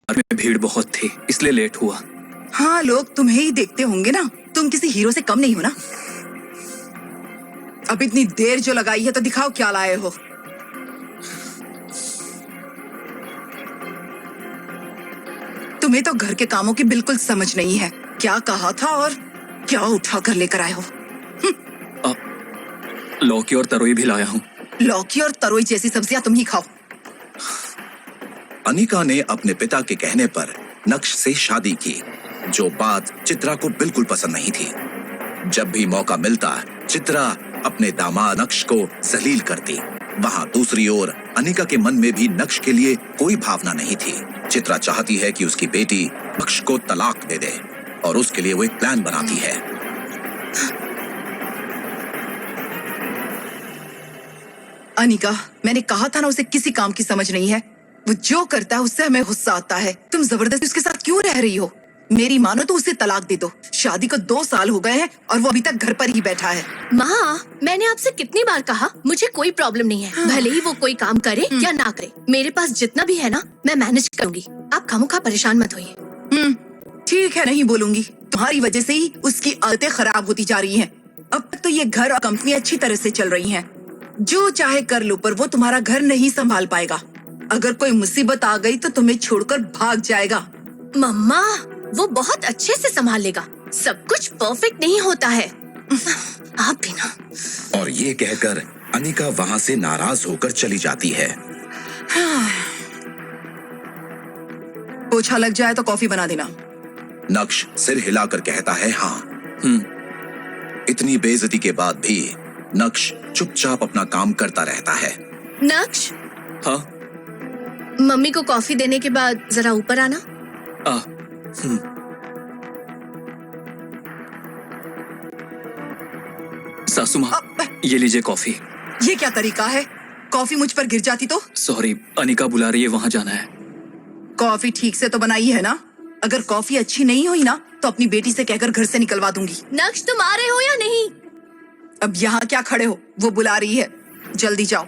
में भीड़ बहुत थी इसलिए लेट हुआ। हाँ, लोग तुम्हें ही देखते होंगे ना, तुम किसी हीरो से कम नहीं हो ना। अब इतनी देर जो लगाई है तो दिखाओ क्या लाए हो। तुम्हें तो घर के कामों की बिल्कुल समझ नहीं है। क्या कहा था और क्या उठा कर लेकर आए हो। लौकी और तरोई भी लाया हूँ। लौकी और तरोई जैसी सब्जियां तुम ही खाओ। अनिका ने अपने पिता के कहने पर नक्श से शादी की, जो बात चित्रा को बिल्कुल पसंद नहीं थी। जब भी मौका मिलता चित्रा अपने दामाद नक्श को जलील करती। वहाँ दूसरी ओर अनिका के मन में भी नक्श के लिए कोई भावना नहीं थी। चित्रा चाहती है कि उसकी बेटी नक्श को तलाक दे दे और उसके लिए वो एक प्लान बनाती है। अनिका, मैंने कहा था ना, उसे किसी काम की समझ नहीं है। वो जो करता है उससे हमें गुस्सा आता है। तुम जबरदस्ती उसके साथ क्यों रह रही हो? मेरी मानो तो उसे तलाक दे दो। शादी को 2 साल हो गए हैं और वो अभी तक घर पर ही बैठा है। माँ, मैंने आपसे कितनी बार कहा मुझे कोई प्रॉब्लम नहीं है। हाँ। भले ही वो कोई काम करे या ना करे, मेरे पास जितना भी है ना मैं मैनेज करूंगी। आप खामोखा परेशान मत होइए। ठीक है, नहीं बोलूंगी। तुम्हारी वजह से ही उसकी आदतें खराब होती जा रही हैं। अब तक तो ये घर और कंपनी अच्छी तरह से चल रही हैं। जो चाहे कर लो, पर वो तुम्हारा घर नहीं संभाल पाएगा। अगर कोई मुसीबत आ गई तो तुम्हें छोड़कर भाग जाएगा। मम्मा, वो बहुत अच्छे से संभाल लेगा। सब कुछ परफेक्ट नहीं होता है। आप भी ना। और ये कहकर अनिका वहाँ से नाराज होकर चली जाती है। पोछा लग जाए तो कॉफी बना देना। नक्श सिर हिलाकर कहता है हाँ। इतनी बेइज्जती के बाद भी नक्श चुपचाप अपना काम करता रहता है। नक्श, हाँ। मम्मी को कॉफी देने के बाद जरा ऊपर आना। सासू माँ, ये लीजिए कॉफी। ये क्या तरीका है? कॉफी मुझ पर गिर जाती तो? सॉरी, अनिका बुला रही है, वहाँ जाना है। कॉफी ठीक से तो बनाई है ना? अगर कॉफी अच्छी नहीं हुई ना तो अपनी बेटी से कहकर घर से निकलवा दूंगी। नक्श, तुम आ रहे हो या नहीं? अब यहाँ क्या खड़े हो? वो बुला रही है, जल्दी जाओ।